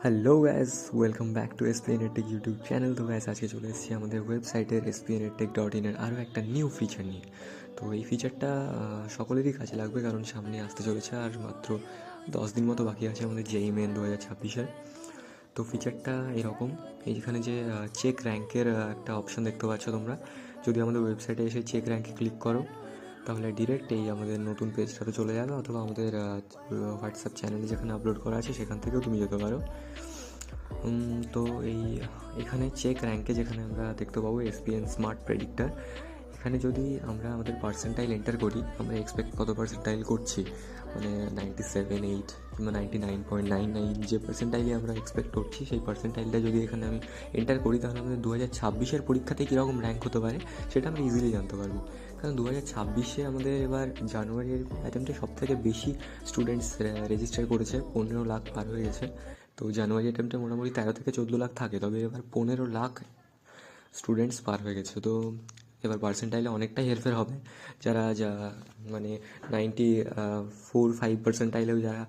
Hello guys, welcome back to এসপিএনএটেক YouTube channel. তো guys, আজকে চলে এসেছি আমাদের ওয়েবসাইটের espnetech.in এর আরও একটা নিউ ফিচার নিয়ে। তো এই ফিচারটা সকলেরই কাজে লাগবে, কারণ সামনে আসতে চলেছে আর মাত্র 10 দিন মতো বাকি আছে আমাদের জেই মেন 2026-এর। তো ফিচারটা এরকম, এইখানে যে চেক র্যাঙ্কের একটা অপশান দেখতে পাচ্ছ তোমরা, যদি আমাদের ওয়েবসাইটে এসে চেক র্যাঙ্কে ক্লিক করো তাহলে ডিরেক্ট এই আমাদের নতুন পেজটাতে চলে যাবে, অথবা আমাদের হোয়াটসঅ্যাপ চ্যানেলে যেখানে আপলোড করা আছে সেখান থেকেও তুমি যেতে পারো। তো এখানে চেক র্যাঙ্কে যেখানে আমরা দেখতে পাবো এসপিএন স্মার্ট প্রেডিক্টার, এখানে যদি আমরা আমাদের পার্সেন্টাইল এন্টার করি, আমরা এক্সপেক্ট কত পার্সেন্টাইল করছি, মানে 97, 8 কিংবা 99.99 যে পার্সেন্টাইলে আমরা এক্সপেক্ট করছি, সেই পার্সেন্টাইলটা যদি এখানে আমি এন্টার করি তাহলে আমাদের 2026-এর পরীক্ষাতে কীরকম র্যাঙ্ক হতে পারে সেটা আমরা ইজিলি জানতে পারবো। কারণ 2026-এ আমাদের এবার জানুয়ারির অ্যাটেম্পটে সবথেকে বেশি স্টুডেন্টস রেজিস্টার করেছে, 15 লাখ পার হয়ে গেছে। তো জানুয়ারি অ্যাটেম্পটে মোটামুটি 13 থেকে 14 লাখ থাকে, তবে এবার 15 লাখ স্টুডেন্টস পার হয়ে গেছে। তো এবার পার্সেন্টাইলে অনেকটাই হেরফের হবে। যা মানে 94-5 পার্সেন্টাইলেও যারা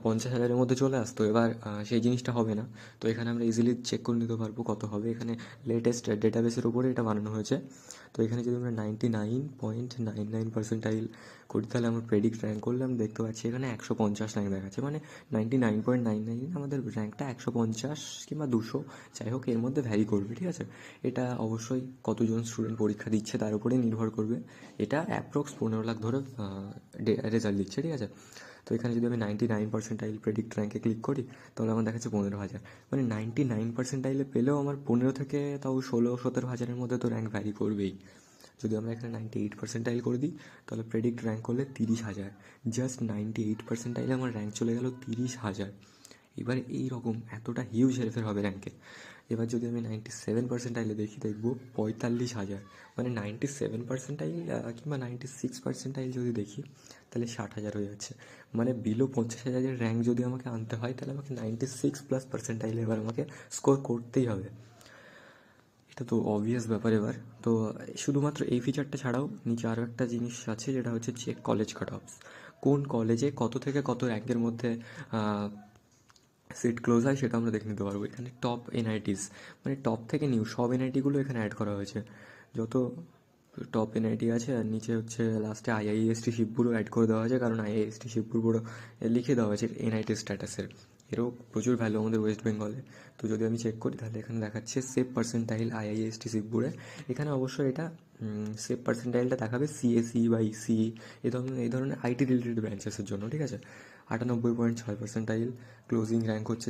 50,000-এর মধ্যে চলে আসতো, এবার সেই জিনিসটা হবে না। তো এখানে আমরা ইজিলি চেক করে নিতে পারবো কত হবে। এখানে লেটেস্ট ডেটাবেসের উপরে এটা বানানো হয়েছে। তো এখানে যদি আমরা 99.99 পার্সেন্টাইল করি তাহলে আমরা প্রেডিক্ট র্যাঙ্ক করলে আমি দেখতে পাচ্ছি এখানে 150 র্যাঙ্ক দেখাচ্ছে, মানে 99.99 আমাদের র্যাঙ্কটা 150 কিংবা 200, যাই হোক এর মধ্যে ভ্যারি করবে, ঠিক আছে। এটা অবশ্যই কতজন স্টুডেন্ট পরীক্ষা দিচ্ছে তার উপরে নির্ভর করবে। এটা অ্যাপ্রক্স 15 লাখ ধরে রেজাল্ট দিচ্ছে, ঠিক আছে। তো এখানে যদি আমি 99 পার্সেন্টাইল প্রেডিক্ট র্যাঙ্কে ক্লিক করি তাহলে আমার দেখাচ্ছে 15,000, মানে 99 পার্সেন্টাইলে পেলেও আমার 15 থেকে তাও 16-17 হাজারের মধ্যে তো র্যাঙ্ক ভ্যারি করবেই। যদি আমরা এখানে 98 পার্সেন্টাইল করে দিই তাহলে প্রেডিক্ট র্যাঙ্ক করলে 30,000, জাস্ট 98 পার্সেন্টাইলে আমার র্যাঙ্ক চলে গেল 30,000। এবার এই রকম এতটা হিউজ হেরফের হবে র্যাঙ্কে। এবার যদি আমি 97 পার্সেন্টাইলে দেখি দেখবো 45,000, মানে 97 পার্সেন্টাইল কিংবা 96 পার্সেন্টাইল যদি দেখি তাহলে 60,000 হয়ে যাচ্ছে। মানে বিলো 50,000-এর র্যাঙ্ক যদি আমাকে আনতে হয় তাহলে আমাকে 96+ পার্সেন্টাইলে এবার আমাকে স্কোর করতেই হবে। এটা তো অবভিয়াস ব্যাপার। এবার তো শুধুমাত্র এই ফিচারটা ছাড়াও নিচে আরও একটা জিনিস আছে, যেটা হচ্ছে চেক কলেজ কাট অফস। কোন কলেজে কত থেকে কত র্যাঙ্কের মধ্যে সিট ক্লোজ হয় সেটা আমরা দেখে নিতে পারবো। এখানে টপ এনআইটিস, মানে টপ থেকে নিউ সব এনআইটিগুলো এখানে অ্যাড করা হয়েছে, যত টপ এনআইটি আছে। আর নিচে হচ্ছে লাস্টে আইআইএসটি শিবপুরও অ্যাড করে দেওয়া হয়েছে, কারণ আইআইএসটি শিবপুর পুরো লিখে দেওয়া হয়েছে এনআইটি স্ট্যাটাসের। এরও প্রচুর ভ্যালু আমাদের ওয়েস্ট বেঙ্গলে। তো যদি আমি চেক করি তাহলে এখানে দেখাচ্ছে সেভ পার্সেন্টাইল আইআইএসটি শিবপুরে। এখানে অবশ্যই এটা সেভ পার্সেন্টাইলটা দেখাবে সিএসি বা ইসি এই ধরনের আইটি রিলেটেড ব্রাঞ্চেসের জন্য, ঠিক আছে। 98.6 পার্সেন্টাইল ক্লোজিং র্যাঙ্ক হচ্ছে